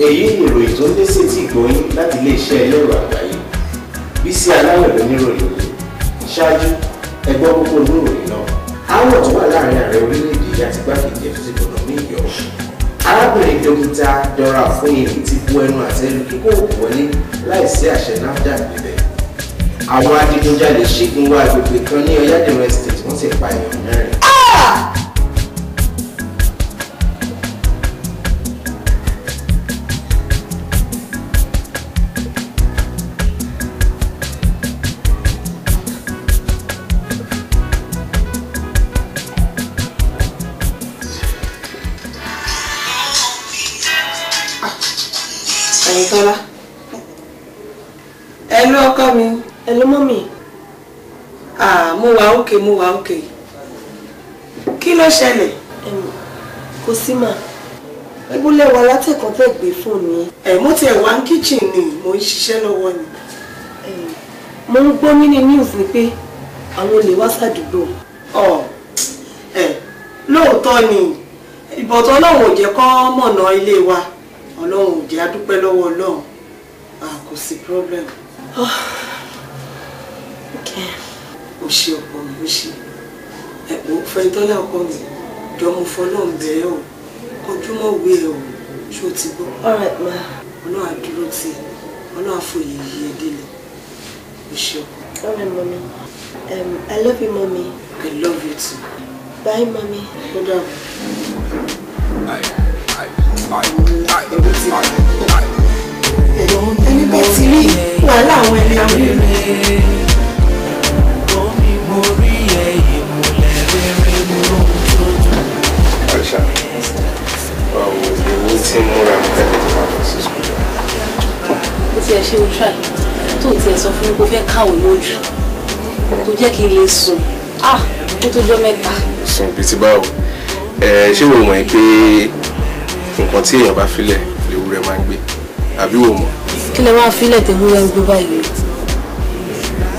èyí ni ìròyìn tó ń dé sí ti ìgbóyin láti iléeṣẹ́ ẹlẹ́rọ àgbáyé Bísí Aláwẹ̀ lóníròyìn ṣáájú ẹgbọ́ gbogbo oníròyìn náà. Aáwọ̀ tó wà láàrin ààrẹ orílẹ̀-èdè yìí àti gbákejì ẹ̀fọ́sìkọ̀nà ní Ìyọ́. Arábìnrin dókítà Dora Fúnyẹ̀mí ti bu ẹnu àtẹ́ lu kíkó òkú wọlé láìsí àṣẹ NAFDAC níbẹ̀. Àwọn adigunjalè ṣígun wá agbègbè kan ní Ọ̀yádẹ̀rẹ̀ Estate wọ́n sì pa èèyàn mẹ́rin. Tọ́lá. Hello ọkọ mi. Hello mọ́mì. Mo wà òkè. Kí ló ṣẹlẹ̀? Kò sí mà. Ibùlẹ̀ wà látẹ̀kọ́ tẹ̀ gbé fóònù yẹn. Mo tiẹ̀ wá ní kíchìn ni mo ń ṣiṣẹ́ lọ́wọ́ ni. Mo ń gbọ́ nínú news ni pé àwọn olè wá sàdúgbò. Lóòótọ́ ni ìbọ̀tọ̀ Ọlọ́run ò jẹ́ kó mọ̀nà ilé wa. Ọlọ́run ò jẹ́ adúpẹ́ lọ́wọ́ Ọlọ́run. Kò sí problem. Okay. Ó ṣe ọkọ mi, ó ṣe. Fẹ́ntọ́lá ọkọ mi, jọ mo fọlọ́run bẹ̀ẹ́ o. Kọjúmọ́ òwe ẹ̀ o, ṣó ti gbọ́. All right ma. Ọlọ́run á dúró tì í, Ọlọ́run á fòye yí ẹ délẹ̀. Ó ṣe ọkọ. All right mommy. I love you mommy. I love you too. Bye mommy. Ó dàbọ̀. Ẹni bá ti rí wàhálà àwọn ẹni àwọn ẹni. Aisha, owó tí ń múra ń tẹ́lẹ̀ tó máa fọ́ sí skul. Ó ti ẹ̀ ṣe ń try tó ti ẹ̀ sọ fún mi kó fẹ́ káwé lójú tó jẹ́ kí n lè sùn ó tó jọ mẹ́ta. Sùn bíi ti báwo? Ṣé wo mọ̀ pé nǹkan tí èèyàn bá filẹ̀ lewúrẹ́ máa ń gbé àbí wò mọ̀? Kí lẹ máa filẹ̀ tewúrẹ́ ń gbé báyìí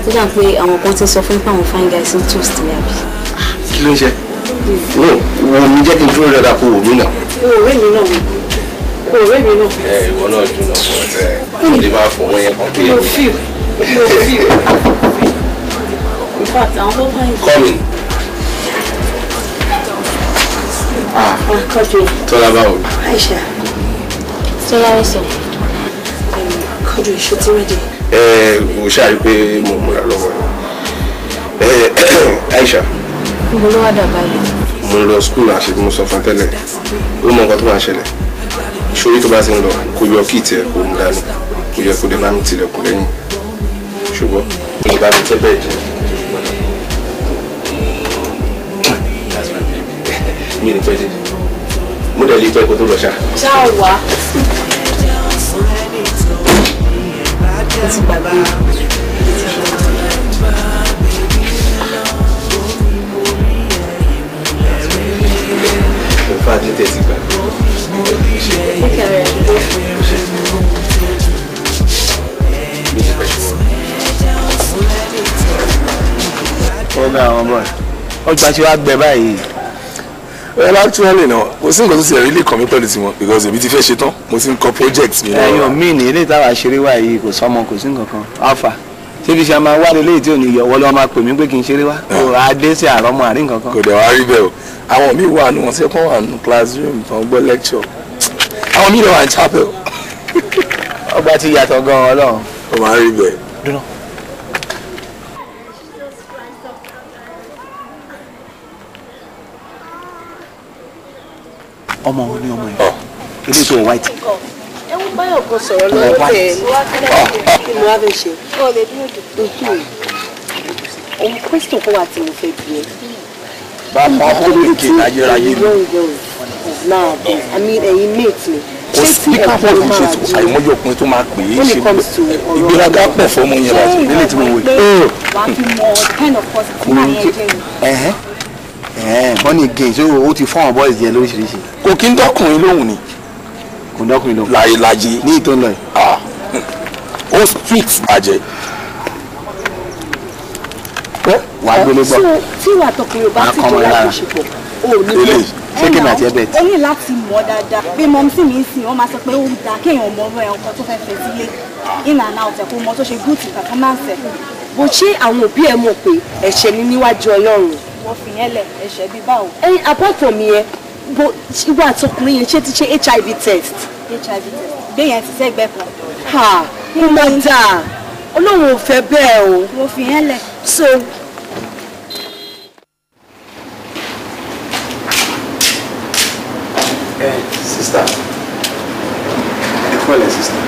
tó dà pé àwọn kan ti sọ fún pé àwọn fine guys ń toast ní àbí. Kí ló ń ṣe? Wo mi jẹ́ kí n dúró dáadáa kó wò mí náà. Ọ̀rẹ́ mi náà ọ̀rẹ́ mi náà. Ìwọ náà dùn náà fún ọtẹ kò lè máa fọwọ́ yẹn kàn pé. mo feel. In fact àwọn tó báyìí. Coming. Tọ́lá báwo? Aisha. Tọ́lá wọ́n sọ. Kọ́jú ìṣó tí rẹ́dì. Mo ṣáàrí pé mo múra lọ́wọ́ Aisha. Mo ló wá dàbá yìí. Mo lọ skúl àṣẹ bí mo sọ fún tẹ́lẹ̀. Ó mọ nǹkan tó máa ṣẹlẹ̀. Ìṣòrí tó bá ti ń lọ kó yọ kí ìtẹ̀ kó mú dání. Kó yẹ kó dé bá mi tilẹ̀kùn lẹ́yìn. Ṣùgbọ́n mo bá mi tẹ́ bẹ́ẹ̀ jẹ́. Mi ní pẹ́ dé. Mo dẹ̀ lè pẹ́ kó tó lọ ṣá. Ṣá wá. Mo ti gbàgbé. Mo fà á ní tẹ̀sí gbà. Ọ̀gá àwọn ọmọ ẹ̀ ọgbà tí wàá gbẹ báyìí. Well, actually no, kò sí nǹkan tó ṣe really kàn mí pẹ̀lú tiwọn because èmi ti fẹ́ ṣe tán mo ti ń kọ project mi. ẹ̀yin mi ní ilé ìtawà ṣeré wá yìí kò sọmọ kò sí nǹkan kan alpha ṣébi ṣe máa wá lélẹ́yìí tí ò ní yọ wọlé wọn máa pè mí pé kí n ṣeré wá adé sí àrọ́mọ àrí nǹkan kan. kò dẹ̀ wá rí bẹ́ẹ̀ o àwọn míì wà nù wọn tí wọ́n wà nù classroom tó ń gbọ́ lecture àwọn míì lọ wà ní chapel. ọgbà ti yàtọ̀ gan-an ọlọ́run. ó máa rí bẹ́ẹ̀. ọmọ wọn ni ọmọ yẹn ilé tó white. ẹ wọ́n báyọ̀ kan sọ̀rọ̀ lọ́wọ́ tẹ̀ kí mo wá fẹ́ ṣe. ohun question kan wà tí mo fẹ́ bí ẹ. bàbá olóòkè ayérayé mi. now I mean ẹ̀yin mate mi. kò sí káfọ́ tó ń ṣe tó àìmọye ọkùnrin tó máa pè é ṣe ìgbéraga pọ̀ fọmọ yẹn láti nílé tí mo wò. wàá fi mọ kind of person tí màá yẹn jẹ́ bọ́nì gay so ó ti fọ́n boys yẹn lóríṣiríṣi. kò kí ń dọ́kùnrin lóhùn ni. kò dọ́kùnrin lóhùn. láyé ní ìtò ńlọ yìí. ó street bàjẹ́. wàá gbélé gbọ́. tí wàá tọkùnrin bá ti jọ láti ṣepọ̀ o ò ní bẹ́ẹ̀. ṣé kí n àti ẹ bẹ̀ tí. ó ní láti mọ̀ dáadáa bí mọ̀ sí mi sìn wọ́n máa sọ pé ó dáa kéèyàn mọ̀ ọmọ ẹ̀ ọkọ tó fẹ́ fẹ́ sílé in and out ẹ̀ kó mọ tó ṣe good performance ẹ̀. bó ṣé àwọn òbí ẹ mọ̀ pé ẹ̀ṣẹ̀ ni níwájú Ọlọ́run. wọ́n fi yẹn lẹ̀ ẹ̀ṣẹ̀ bíi báwo. Apart from yẹn bó ìwà àtọkùnrin yẹn ṣé ti ṣe HIV test. HIV test gbé yẹn ti sẹ́gbẹ́ kan. mo mọ̀ dáa Ọlọ́run ò fẹ́ bẹ́ẹ̀ o. wọ́n fi yẹn lẹ̀. so sister ẹ kọ́lẹ̀ sister.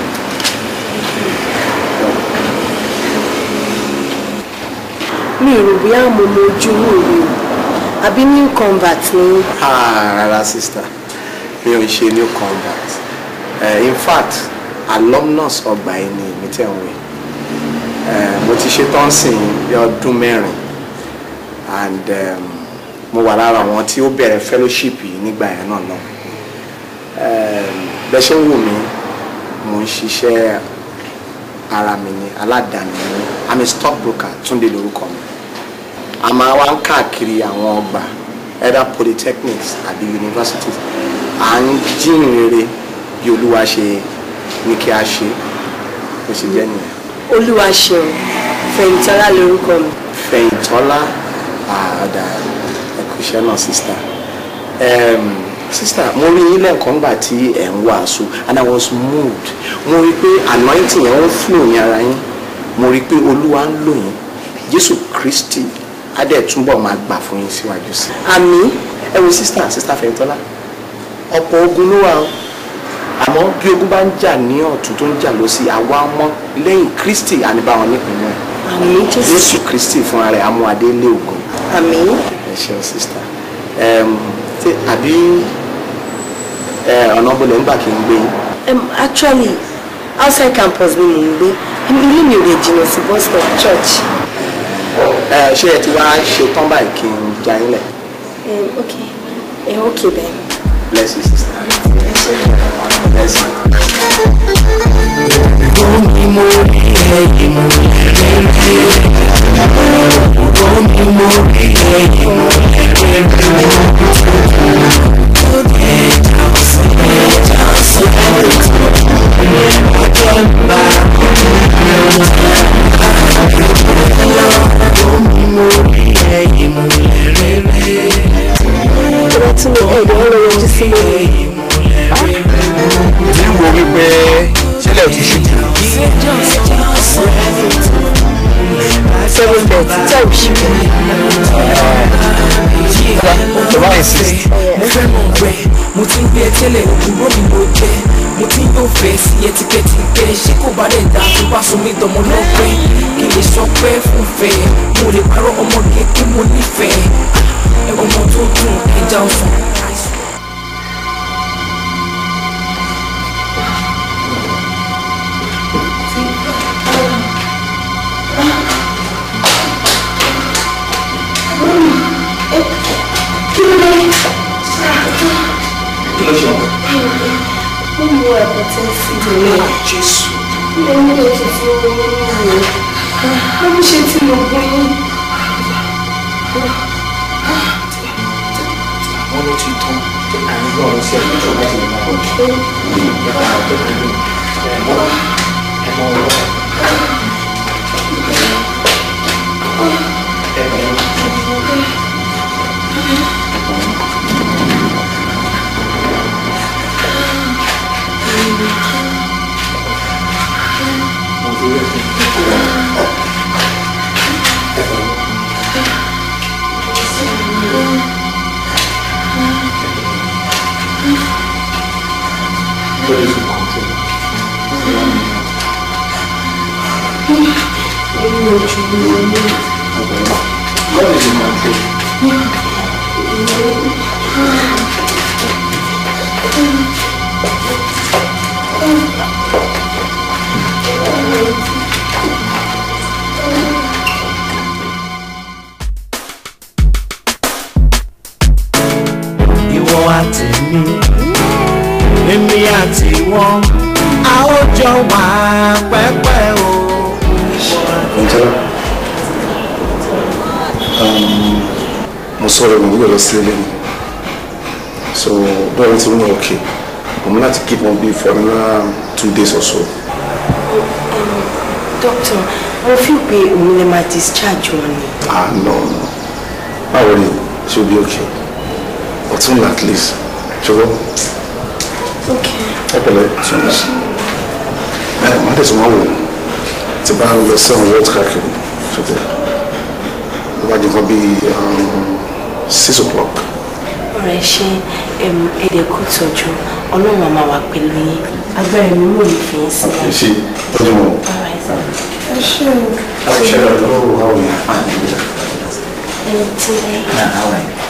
mi ò rò bóyá mo mọ ojú òwe o àbí new convert ni. rárá sister mi ò ń ṣe new convert in fact alumnus ọgbà yìí ni mi tẹ̀ ń wé mo ti ṣe tán sìn bí ọdún mẹ́rin and mo wà lára àwọn tí ó bẹ̀rẹ̀ fellowship yìí nígbà yẹn náà náà bẹ́ẹ̀ ṣe ń wù mí mo ń ṣiṣẹ́ ara mi ni aládàáni ni I'm a stockbroker Túndé lórúkọ mi a máa wá ń káàkiri àwọn ọgbà either polytechnics àbí universities à ń jíìnrere bí Olúwa ṣe ní kí a ṣe bó ṣe jẹ́ nìyẹn. Olúwa ṣeun Fẹ̀yìntọ́lá lórúkọ mi. Fẹ̀yìntọ́lá àdá ẹ̀kúṣẹ́ náà sista sista mo rí yín lẹ́ẹ̀kan nígbà tí ẹ̀ ń wàásù and I was moved mo rí pé anointing yẹn ń flow ní ara yín mo rí pé Olúwa ń lò yín Jésù Kristi á dẹ̀ túbọ̀ máa gbà fún yín síwájú sí. àmín. ẹ wo sista Fẹ̀yìntọ́lá ọ̀pọ̀ ogun ló wà o àmọ́ bí ogun bá ń jà ní ọ̀tún tó ń jà lọ sí àwa ọmọ lẹ́yìn Kristi àníbáwọn nípìnlẹ̀ àmín Jésù Kristi fúnra rẹ̀ amú adé lé ògùn. àmín. ẹ ṣeun sista àbí ọ̀nà bọ̀lẹ̀ ń gbà kí n gbé yín. Actually outside campus ni mo ń gbé ilé mi ò lè jìnnà sí bus stop church. ṣé ẹ ti wá ṣe tán báyìí kí n já yín lẹ̀. Okay then. Bless you sister. Bless you. tí ń wo wípé sílẹ̀ ò ti ṣe jù. 7:30 time shift. tó bá insist. mo fẹ́ mọ̀ pé mo ti ń gbé ẹ tẹ́lẹ̀ òwúrọ̀ mi ló jẹ́ mo ti ń yóò fẹ́ sí ẹ tipẹ́tipẹ́ ṣé kò bá lè dá tó bá sọ mí dọmọ lọ́pẹ́ kí lè sọ pé fún fẹ́ mo lè parọ́ ọmọge kí mo nífẹ̀ẹ́ ọmọ tó dùn ẹja ọ̀sán. kí ló ṣe wọn. ó mú ẹ̀kọ́ tí ń fi dùn Jésù. ilé nílé tuntun nínú rẹ̀ ó ń ṣe tí mo gún yín. wọ́n ló ti tán àyíká ọ̀rọ̀ sí ẹ̀kọ́ tó láti lè máa bọ̀ jù. ẹ̀ka àtọ́kùnrin ẹ̀mọ́ ọ̀rọ̀. God is in control. Ìwọ àti mi, èmi àti wọn, a ó jọ wà pẹ́pẹ́ o. Mo sọ̀rọ̀ ìwọ̀n wíwẹ̀ lọ sí ilé mi. So don't think we're okay. I'm going to keep on being for another 2 days or so. Doctor, I feel we will discharge one. No. Don't worry, she'll be okay. But soon at least. Sure? Okay. Monday tomorrow. It's about your son what's cracking. It will be 6 o'clock. Alright, she èdè kò tọ́jú. Ọlọ́run á máa wà pẹ̀lú yín. Agbára mi mò ní fi sí. Okay, she told you. Alright, sir. How are you? Today. How are you?